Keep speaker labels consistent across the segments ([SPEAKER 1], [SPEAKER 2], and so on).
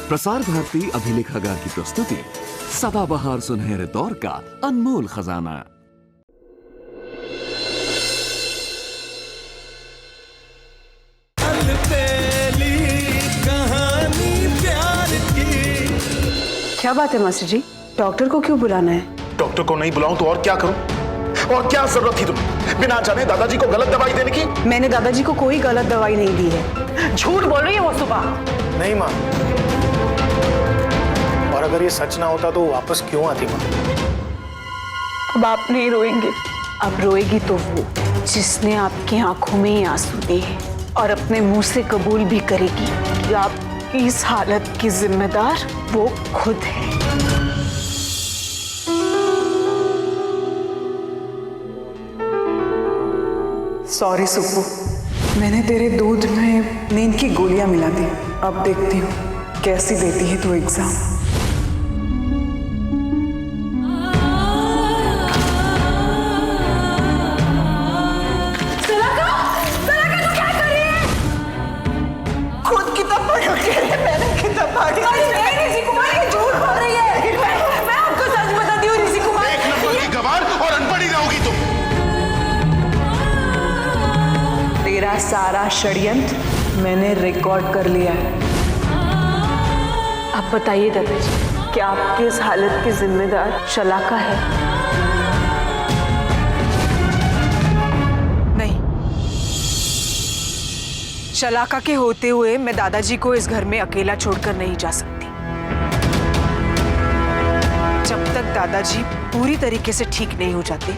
[SPEAKER 1] प्रसार भारती अभिलेखागार की प्रस्तुति सदाबहार सुनहरे दौर का अनमोल खजाना।
[SPEAKER 2] क्या बात है मास्टर जी, डॉक्टर को क्यों बुलाना है?
[SPEAKER 3] डॉक्टर को नहीं बुलाऊं तो और क्या करूं? और क्या जरूरत थी तुम्हें बिना जाने दादाजी को गलत दवाई देने की?
[SPEAKER 2] मैंने दादाजी को कोई गलत दवाई नहीं दी है। झूठ बोल रही है वो सुबह।
[SPEAKER 4] नहीं माँ, और अगर ये सच ना होता तो वापस क्यों आती माँ?
[SPEAKER 2] अब आप नहीं रोएंगे। अब रोएगी तो वो जिसने आपकी आंखों में ही आंसू दिए हैं और अपने मुंह से कबूल भी करेगी कि आपकी इस हालत की जिम्मेदार वो खुद है। सॉरी सुप्पू, मैंने तेरे दूध में नींद की गोलियां मिला दी। अब देखती हूँ कैसी देती है तू एग्जाम। तेरा सारा षड्यंत्र मैंने रिकॉर्ड कर लिया है। अब बताइए दादाजी, क्या आपकी इस हालत की जिम्मेदार शलाका है? नहीं, शलाका के होते हुए मैं दादाजी को इस घर में अकेला छोड़कर नहीं जा सकती। जब तक दादाजी पूरी तरीके से ठीक नहीं हो जाते,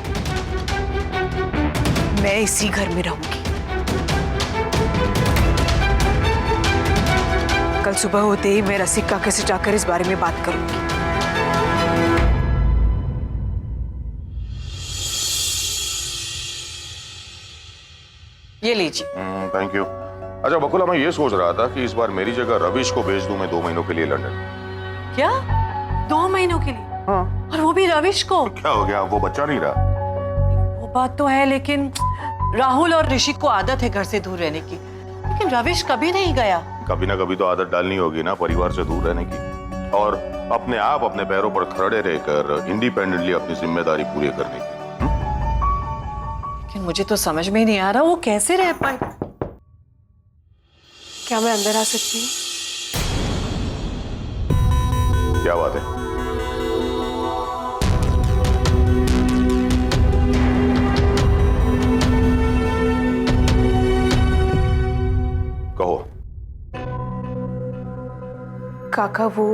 [SPEAKER 2] मैं इसी घर में रहूंगी। कल सुबह होते ही मैं रसिक काका से जाकर इस बारे में बात करूंगी। ये लीजिए।
[SPEAKER 5] Thank you. अच्छा बकुला, मैं ये सोच रहा था कि इस बार मेरी जगह रविश को भेज दूं मैं 2 महीनों के लिए लंदन।
[SPEAKER 6] क्या? 2 महीनों के लिए?
[SPEAKER 5] हाँ।
[SPEAKER 6] और वो भी रविश को?
[SPEAKER 5] क्या हो गया, वो बच्चा नहीं रहा?
[SPEAKER 6] वो बात तो है, लेकिन राहुल और ऋषि को आदत है घर से दूर रहने की, लेकिन रविश कभी नहीं गया।
[SPEAKER 5] कभी ना कभी तो आदत डालनी होगी ना परिवार से दूर रहने की, और अपने आप अपने पैरों पर खड़े रहकर इंडिपेंडेंटली अपनी जिम्मेदारी पूरी करने की।
[SPEAKER 6] लेकिन मुझे तो समझ में ही नहीं आ रहा वो कैसे रह पाए।
[SPEAKER 2] क्या मैं अंदर आ सकती हूँ?
[SPEAKER 5] क्या बात है? कहो।
[SPEAKER 2] काका, वो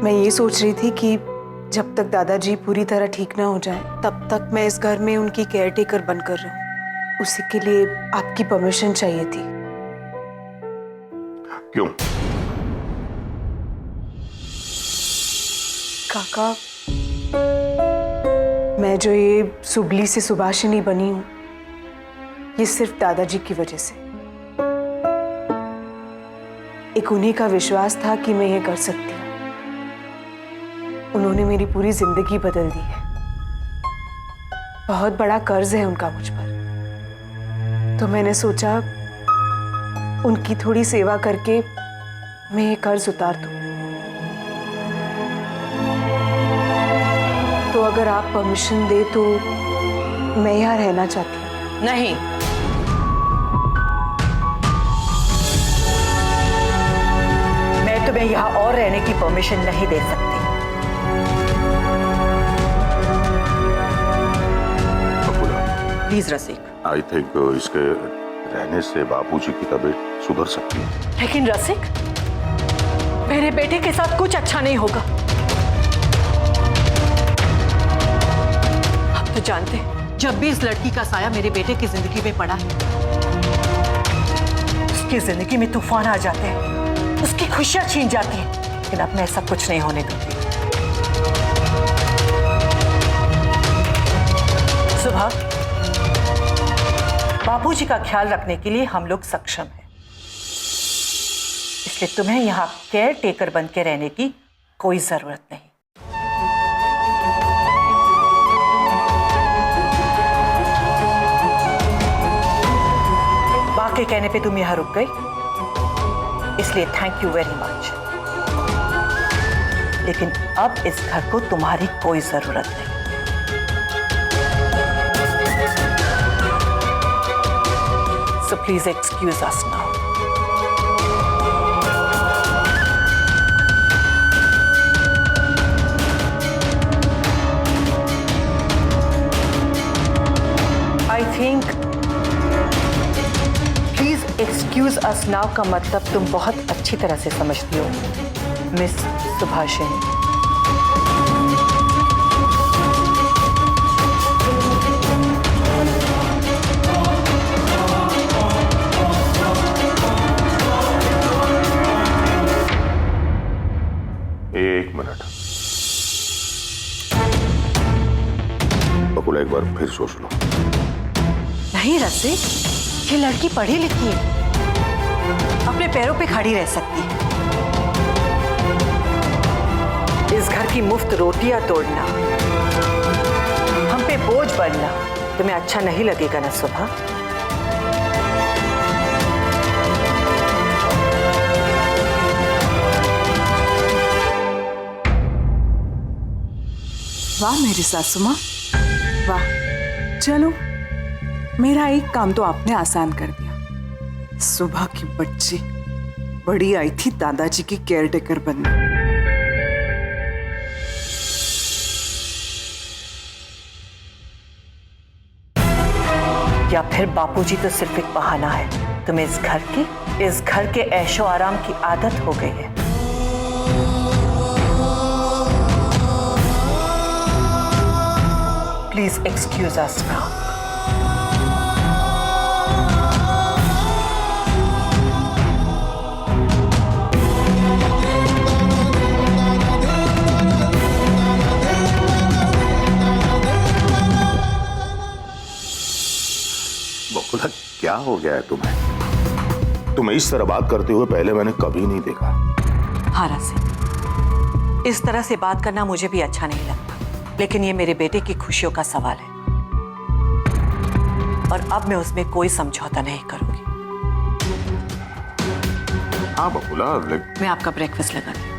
[SPEAKER 2] मैं ये सोच रही थी कि जब तक दादाजी पूरी तरह ठीक ना हो जाए तब तक मैं इस घर में उनकी केयर टेकर बनकर रहूं। उसी के लिए आपकी परमिशन चाहिए थी।
[SPEAKER 5] क्यों?
[SPEAKER 2] काका, मैं जो ये सुबली से सुभाषिनी बनी हूं, ये सिर्फ दादाजी की वजह से। एक उन्हीं का विश्वास था कि मैं ये कर सकती हूँ। उन्होंने मेरी पूरी जिंदगी बदल दी है। बहुत बड़ा कर्ज है उनका मुझ पर, तो मैंने सोचा उनकी थोड़ी सेवा करके मैं ये कर्ज उतार दूं। तो अगर आप परमिशन दे तो मैं यहाँ रहना चाहती हूँ।
[SPEAKER 6] नहीं, मैं तुम्हें यहाँ और रहने की परमिशन नहीं दे सकती। Please Rasik.
[SPEAKER 5] आई थिंक इसके रहने से बापूजी की तबीयत सुधर सकती है।
[SPEAKER 6] लेकिन रसिक, मेरे बेटे के साथ कुछ अच्छा नहीं होगा। आप तो जानते हैं, जब भी इस लड़की का साया मेरे बेटे की जिंदगी में पड़ा है, उसकी जिंदगी में तूफान आ जाते हैं, उसकी खुशियां छीन जाती हैं। लेकिन अब मैं ऐसा कुछ नहीं होने दूंगी। सुबह, बापूजी का ख्याल रखने के लिए हम लोग सक्षम हैं, इसलिए तुम्हें यहाँ केयर टेकर बन के रहने की कोई जरूरत नहीं। के कहने पे तुम यहाँ रुक गई, इसलिए थैंक यू वेरी मच। लेकिन अब इस घर को तुम्हारी कोई जरूरत नहीं। So please excuse us now. I think please excuse us now का मतलब तुम बहुत अच्छी तरह से समझती हो, मिस सुभाषिनी।
[SPEAKER 5] एक मिनट बकुला, एक बार फिर सोच लो।
[SPEAKER 6] नहीं रसिक, ये लड़की पढ़ी लिखी है, अपने पैरों पे खड़ी रह सकती है। इस घर की मुफ्त रोटियां तोड़ना, हम पे बोझ बनना तुम्हें अच्छा नहीं लगेगा ना सुभा?
[SPEAKER 2] वाह मेरी सासू माँ, वाह। चलो, मेरा एक काम तो आपने आसान कर दिया। सुबह की बच्ची बड़ी आई थी दादाजी की केयरटेकर बनने।
[SPEAKER 6] या फिर बापूजी तो सिर्फ एक बहाना है, तुम्हें इस घर के ऐशो आराम की आदत हो गई है। Please excuse us now.
[SPEAKER 5] बकुला, क्या हो गया है तुम्हें इस तरह बात करते हुए पहले मैंने कभी नहीं देखा।
[SPEAKER 6] हाँ रसिक, इस तरह से बात करना मुझे भी अच्छा नहीं लगता, लेकिन ये मेरे बेटे की खुशियों का सवाल है और अब मैं उसमें कोई समझौता नहीं करूंगी।
[SPEAKER 5] हाँ बकुला,
[SPEAKER 6] मैं आपका ब्रेकफास्ट लगाती हूँ।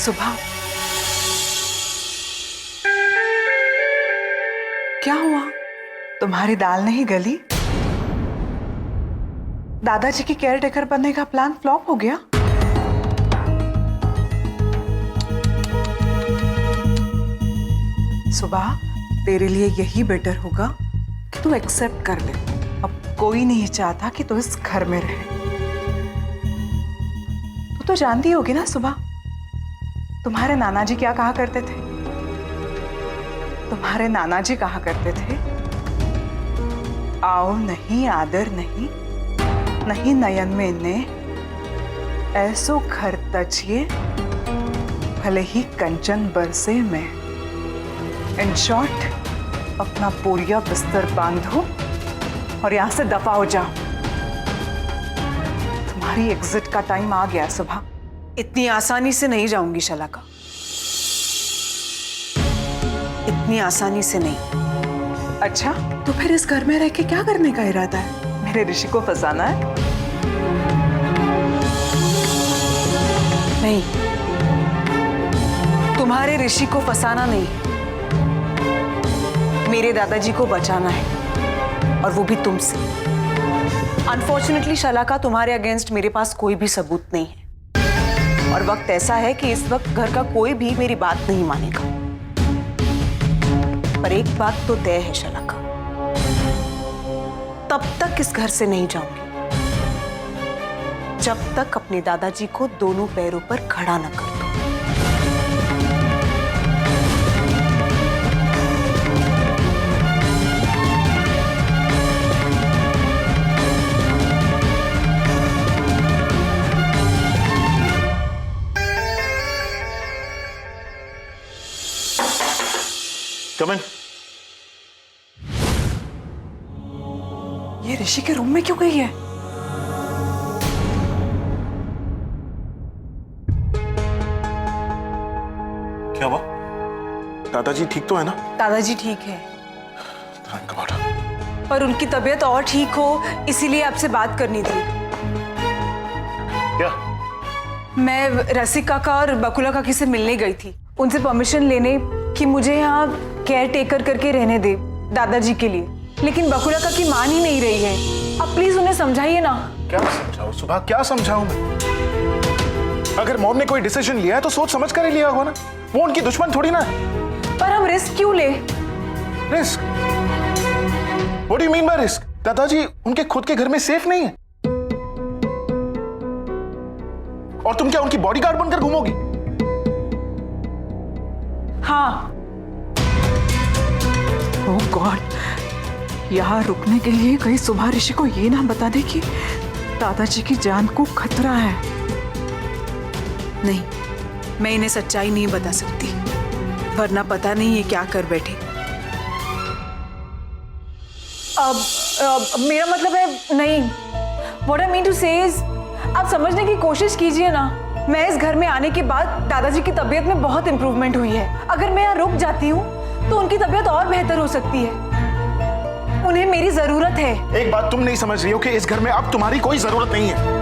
[SPEAKER 2] सुबह क्या हुआ? तुम्हारी दाल नहीं गली? दादाजी की केयरटेकर बनने का प्लान फ्लॉप हो गया? सुबह, तेरे लिए यही बेटर होगा कि तू एक्सेप्ट कर ले। अब कोई नहीं चाहता कि तू इस घर में रहे। तू तो जानती होगी ना सुबह, तुम्हारे नाना जी क्या कहा करते थे? तुम्हारे नाना जी कहा करते थे, आओ नहीं आदर नहीं, नहीं नयन में ने, ऐसो घर तजिए भले ही कंचन बरसे में। इन शॉर्ट, अपना बोरिया बिस्तर बांधो और यहां से दफा हो जाओ। तुम्हारी एग्जिट का टाइम आ गया सुबह। इतनी आसानी से नहीं जाऊंगी शलाका, इतनी आसानी से नहीं। अच्छा, तो फिर इस घर में रह के क्या करने का इरादा है? मेरे ऋषि को फंसाना है? नहीं, तुम्हारे ऋषि को फंसाना नहीं, मेरे दादाजी को बचाना है, और वो भी तुमसे। अनफॉर्चुनेटली शलाका, तुम्हारे अगेंस्ट मेरे पास कोई भी सबूत नहीं है, और वक्त ऐसा है कि इस वक्त घर का कोई भी मेरी बात नहीं मानेगा। पर एक बात तो तय है शलाका, तब तक इस घर से नहीं जाऊंगी जब तक अपने दादाजी को दोनों पैरों पर खड़ा न कर दूं।
[SPEAKER 3] कम इन।
[SPEAKER 2] ये ऋषि के रूम में क्यों गई है?
[SPEAKER 3] दादाजी ठीक तो है ना?
[SPEAKER 2] दादाजी ठीक है,
[SPEAKER 3] थैंक गॉड।
[SPEAKER 2] पर उनकी तबीयत और ठीक हो इसीलिए आपसे बात करनी थी।
[SPEAKER 3] क्या?
[SPEAKER 2] मैं रसिक काका और बकुला काकी से मिलने गई थी, उनसे परमिशन लेने कि मुझे यहाँ केयर टेकर करके रहने दे दादाजी के लिए, लेकिन बकुला काकी मान ही नहीं रही है। आप प्लीज उन्हें समझाइए ना।
[SPEAKER 3] क्या समझाऊं सुबह, क्या समझाऊं मैं? अगर मॉम ने कोई डिसीजन लिया है तो सोच समझ कर ही लिया होगा ना, वो उनकी दुश्मन थोड़ी ना है।
[SPEAKER 2] पर हम रिस्क क्यों ले?
[SPEAKER 3] Risk? What do you mean by risk? दादाजी उनके खुद के घर में सेफ नहीं है और तुम क्या उनकी बॉडीगार्ड बनकर घूमोगी?
[SPEAKER 2] हाँ। ओह गॉड, यहाँ रुकने के लिए कहीं सुबह ऋषि को ये ना बता दे कि दादाजी की जान को खतरा है। नहीं, मैं इन्हें सच्चाई नहीं बता सकती, वरना पता नहीं ये क्या कर बैठे। अब मेरा मतलब है नहीं, व्हाट आई मीन टू से इज, आप समझने की कोशिश कीजिए ना। मैं इस घर में आने के बाद दादाजी की तबीयत में बहुत इंप्रूवमेंट हुई है। अगर मैं यहाँ रुक जाती हूँ तो उनकी तबीयत और बेहतर हो सकती है। उन्हें मेरी जरूरत है।
[SPEAKER 3] एक बात तुम नहीं समझ रही हो कि इस घर में अब तुम्हारी कोई जरूरत नहीं है।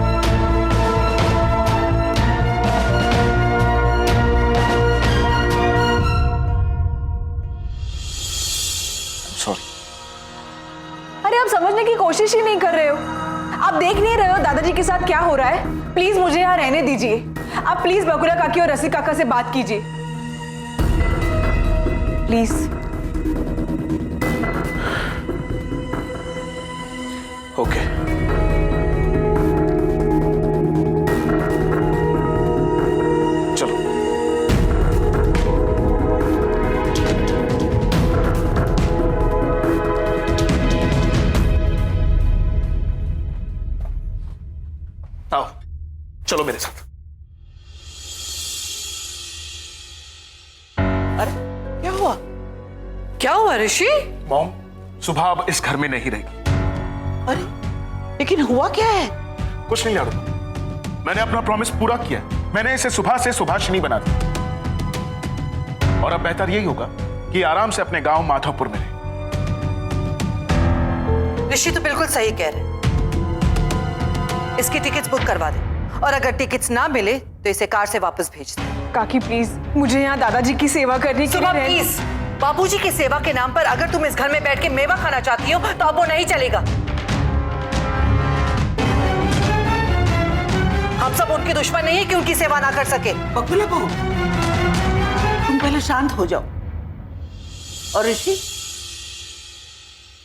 [SPEAKER 3] सॉरी।
[SPEAKER 2] अरे आप समझने की कोशिश ही नहीं कर रहे हो। आप देख नहीं रहे हो दादाजी के साथ क्या हो रहा है। प्लीज मुझे यहाँ रहने दीजिए। आप प्लीज बकुला काकी और रसिक काका से बात कीजिए, प्लीज।
[SPEAKER 3] ओके। चलो। आओ, चलो मेरे साथ।
[SPEAKER 6] अरे क्या हुआ? क्या हुआ ऋषि?
[SPEAKER 3] मॉम, सुबह अब इस घर में नहीं रहेगी।
[SPEAKER 6] अरे लेकिन हुआ क्या है?
[SPEAKER 3] कुछ नहीं लाडू, मैंने अपना प्रॉमिस पूरा किया। मैंने इसे सुबह से सुभाषिनी बना दी और अब बेहतर यही होगा कि आराम से अपने गांव माधवपुर में रहे।
[SPEAKER 6] ऋषि तो बिल्कुल सही कह रहे। इसकी टिकट्स बुक करवा दे और अगर टिकट्स ना मिले तो इसे कार से वापस भेज दे।
[SPEAKER 2] काकी प्लीज, मुझे यहाँ दादाजी की सेवा करने के लिए
[SPEAKER 6] प्लीज, बाबूजी की सेवा के नाम पर अगर तुम इस घर में बैठ के मेवा खाना चाहती हो तो अब वो नहीं चलेगा। हम सब उनकी दुश्मन नहीं है कि उनकी सेवा ना कर सके।
[SPEAKER 7] बकुला बहू, तुम पहले शांत हो जाओ। और ऋषि,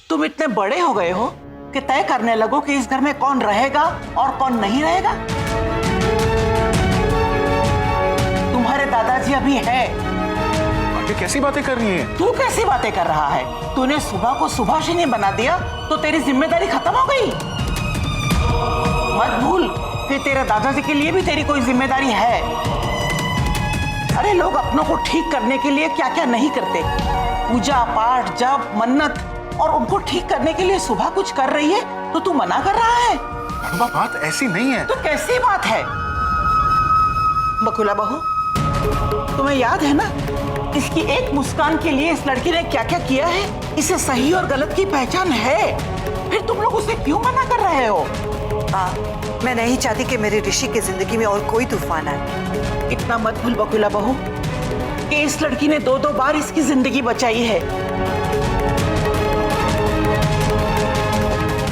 [SPEAKER 7] तुम इतने बड़े हो गए हो कि तय करने लगो कि इस घर में कौन रहेगा और कौन नहीं रहेगा। तुम्हारे दादाजी अभी है।
[SPEAKER 3] ये कैसी बातें कर रही है?
[SPEAKER 7] तू कैसी बातें कर रहा है? तूने सुबह को सुभाषिनी बना दिया तो तेरी जिम्मेदारी खत्म हो गई। मत भूल कि तेरे दादाजी के लिए भी तेरी कोई जिम्मेदारी है। अरे लोग अपनों को ठीक करने के लिए क्या क्या नहीं करते। पूजा पाठ, जप, मन्नत, और उनको ठीक करने के लिए सुबह कुछ कर रही है तो तू मना कर रहा है।
[SPEAKER 3] बात ऐसी नहीं है।
[SPEAKER 7] तो कैसी बात है? बकुला बहू, तुम्हें याद है ना, इसकी एक मुस्कान के लिए इस लड़की ने क्या क्या किया है। इसे सही और गलत की पहचान है, फिर तुम लोग उसे क्यों मना कर रहे हो?
[SPEAKER 6] मैं नहीं चाहती कि मेरी ऋषि की जिंदगी में और कोई तूफान आए।
[SPEAKER 7] इतना मत भूल बकुला बहू कि इस लड़की ने 2-2 बार इसकी जिंदगी बचाई है।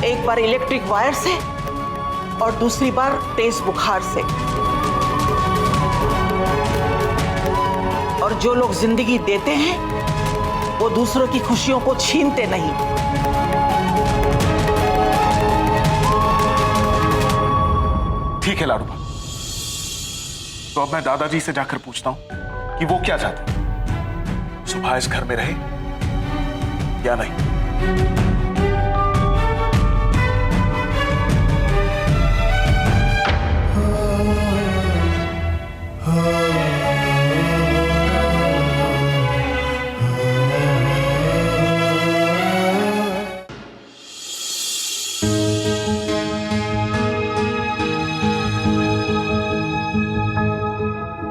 [SPEAKER 7] एक बार इलेक्ट्रिक वायर से और दूसरी बार तेज बुखार से। और जो लोग जिंदगी देते हैं वो दूसरों की खुशियों को छीनते नहीं।
[SPEAKER 3] ठीक है लाडू, तो अब मैं दादाजी से जाकर पूछता हूं कि वो क्या चाहते हैं। सुबह इस घर में रहे या नहीं।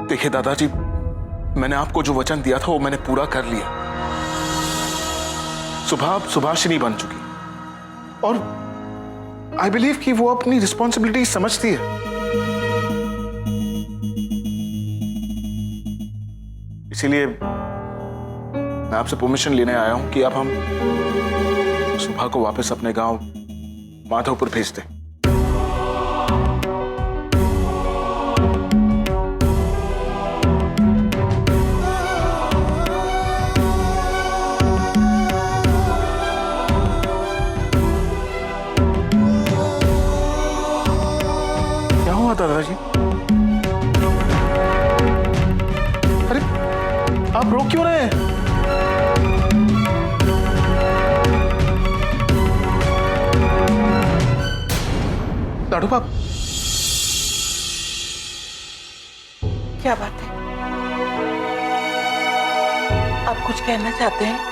[SPEAKER 3] देखिए दादाजी, मैंने आपको जो वचन दिया था वो मैंने पूरा कर लिया। सुभा सुभाषिनी बन चुकी और आई बिलीव कि वो अपनी रिस्पॉन्सिबिलिटी समझती है। इसीलिए मैं आपसे परमिशन लेने आया हूं कि अब हम सुभा को वापस अपने गांव माधवपुर भेज दें। क्या हुआ दादाजी? अरे आप रो क्यों रहे हैं? लाडू बाप,
[SPEAKER 7] क्या बात है? आप कुछ कहना चाहते हैं?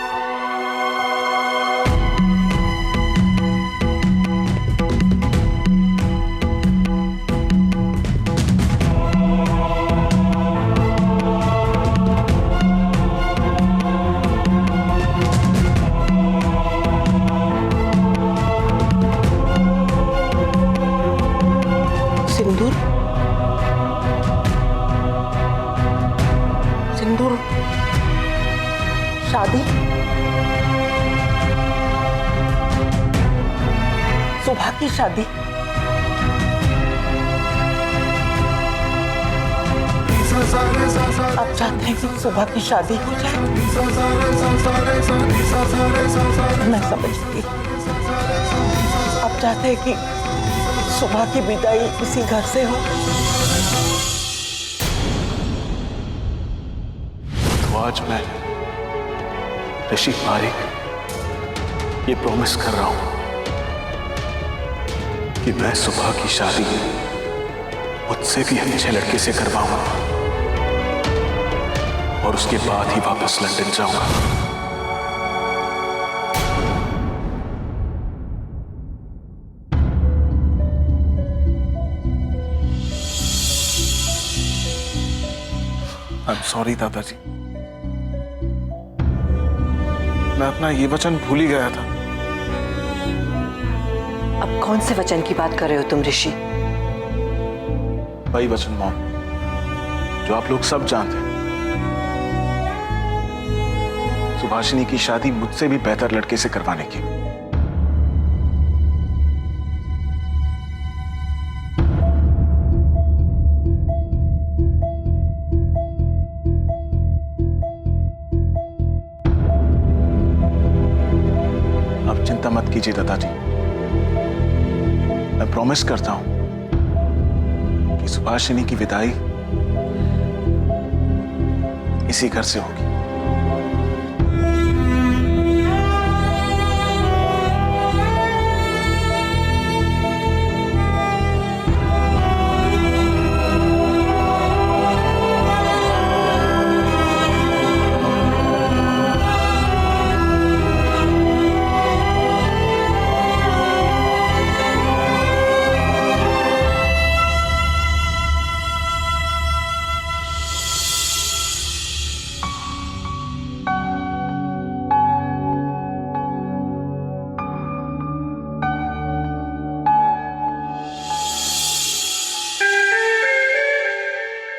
[SPEAKER 7] सिंदूर? सिंदूर? शादी? सुभा की शादी? आप चाहते हैं कि सुभा की शादी हो जाए? मैं समझ गई। आप चाहते हैं कि सुभा की विदाई इसी घर से हो?
[SPEAKER 3] तो आज मैं ऋषि पारिक ये प्रॉमिस कर रहा हूं कि मैं सुभा की शादी मुझसे भी अच्छे लड़के से करवाऊंगा और उसके बाद ही वापस लंदन जाऊंगा। आई एम सॉरी दादाजी, मैं अपना ये वचन भूल ही गया था।
[SPEAKER 6] अब कौन से वचन की बात कर रहे हो तुम ऋषि?
[SPEAKER 3] वही वचन मॉम जो आप लोग सब जानते हैं। सुभाषिनी की शादी मुझसे भी बेहतर लड़के से करवाने की। आप चिंता मत कीजिए दादाजी, मैं प्रॉमिस करता हूं कि सुभाषिनी की विदाई इसी घर से होगी।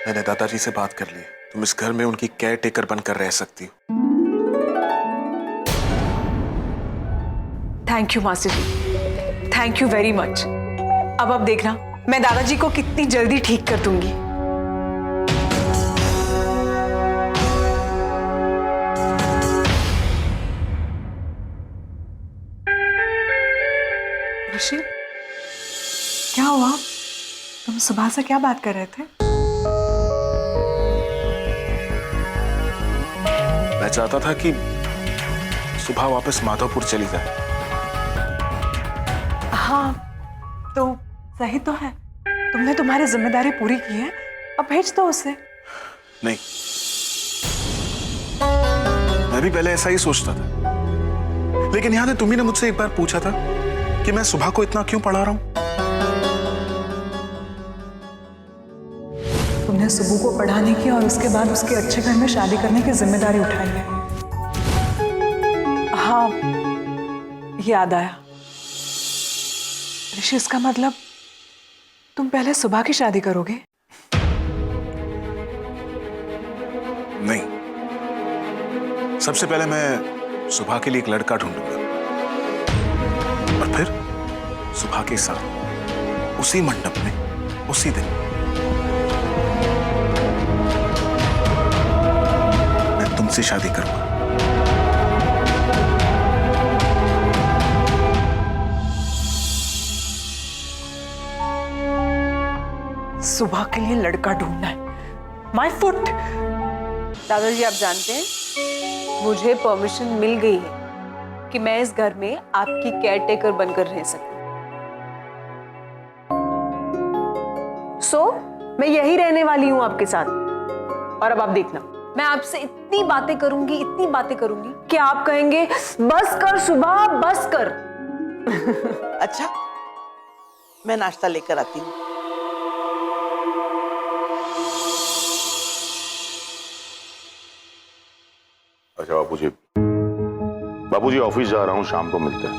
[SPEAKER 3] मैंने दादाजी से बात कर ली, तुम इस घर में उनकी केयर टेकर बनकर रह सकती हो।
[SPEAKER 2] Thank you master ji, thank you very much. अब आप देखना मैं दादाजी को कितनी जल्दी ठीक कर दूंगी।
[SPEAKER 8] ऋषि, क्या हुआ? तुम सुबह से क्या बात कर रहे थे?
[SPEAKER 3] मैं चाहता था कि सुबह वापस माधवपुर चली जाए।
[SPEAKER 8] हाँ, तो सही तो है। तुमने तुम्हारी जिम्मेदारी पूरी की है, अब भेज दो उसे।
[SPEAKER 3] नहीं, मैं भी पहले ऐसा ही सोचता था, लेकिन याद है तुम्ही ने मुझसे एक बार पूछा था कि मैं सुबह को इतना क्यों पढ़ा रहा हूं।
[SPEAKER 8] तुमने सुबह को पढ़ाने की और उसके बाद उसके अच्छे घर में शादी करने की जिम्मेदारी उठाई है। हाँ, याद आया। ऋषि, इसका मतलब तुम पहले सुबह की शादी करोगे?
[SPEAKER 3] नहीं, सबसे पहले मैं सुबह के लिए एक लड़का ढूंढूंगा और फिर सुबह के साथ उसी मंडप में उसी दिन मैं तुमसे शादी करूंगा।
[SPEAKER 8] सुबह के लिए लड़का ढूंढना है। My foot.
[SPEAKER 2] दादाजी, आप जानते हैं मुझे परमिशन मिल गई है कि मैं इस घर में आपकी केयरटेकर बनकर रह सकूं। मैं यही रहने वाली हूं आपके साथ। और अब आप देखना, मैं आपसे इतनी बातें करूंगी कि आप कहेंगे बस कर सुबह, बस कर।
[SPEAKER 7] अच्छा, मैं नाश्ता लेकर आती हूँ।
[SPEAKER 5] अच्छा बापूजी ऑफिस जा रहा हूँ, शाम को मिलते हैं।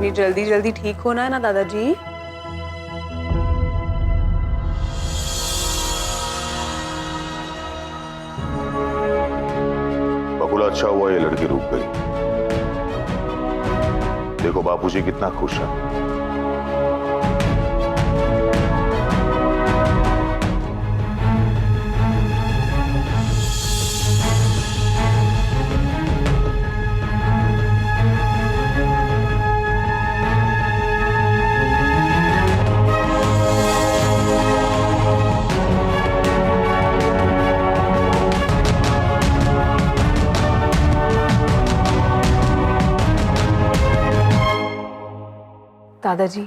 [SPEAKER 2] ये जल्दी जल्दी ठीक होना है ना दादाजी?
[SPEAKER 5] बकुला, अच्छा हुआ ये लड़की रुक गई। देखो बापूजी कितना खुश है।
[SPEAKER 2] दादाजी,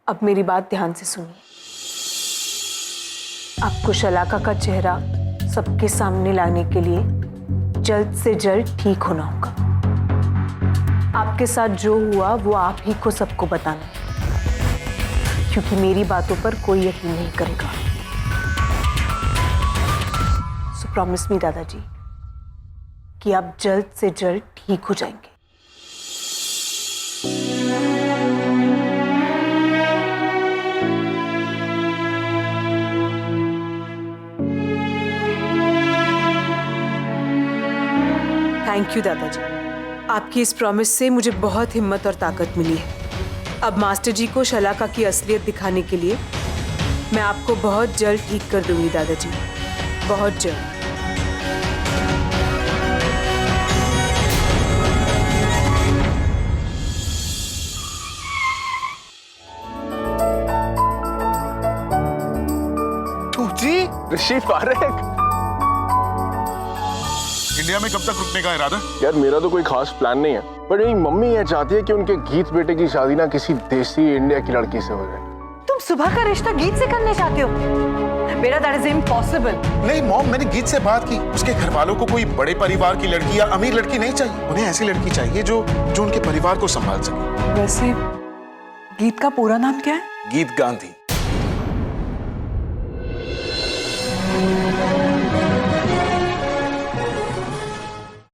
[SPEAKER 2] अब मेरी बात ध्यान से सुनिए। आपको शलाका का चेहरा सबके सामने लाने के लिए जल्द से जल्द ठीक होना होगा। आपके साथ जो हुआ वो आप ही को सबको बताना है, क्योंकि मेरी बातों पर कोई यकीन नहीं करेगा। सो प्रॉमिस मी दादाजी कि आप जल्द से जल्द ठीक हो जाएंगे। थैंक यू दादाजी, आपकी इस प्रॉमिस से मुझे बहुत हिम्मत और ताकत मिली है। अब मास्टर जी को शलाका की असलियत दिखाने के लिए मैं आपको बहुत जल्द ठीक कर दूंगी दादाजी, बहुत जल्द।
[SPEAKER 3] जी, ऋषि पारेख, इंडिया में कब तक रुकने का इरादा?
[SPEAKER 9] यार मेरा तो कोई खास प्लान नहीं है, पर मेरी मम्मी ये चाहती है कि उनके गीत बेटे की शादी ना किसी देसी इंडिया की लड़की से हो जाए।
[SPEAKER 6] तुम सुबह का रिश्ता गीत से करने चाहते हो? बेटा, दैट इज इम्पॉसिबल।
[SPEAKER 3] नहीं मॉम, मैंने गीत से बात की। उसके घर वालों को कोई बड़े परिवार की लड़की या अमीर लड़की नहीं चाहिए। उन्हें ऐसी लड़की चाहिए जो उनके परिवार को संभाल सके।
[SPEAKER 8] वैसे गीत का पूरा नाम क्या है?
[SPEAKER 3] गीत गांधी।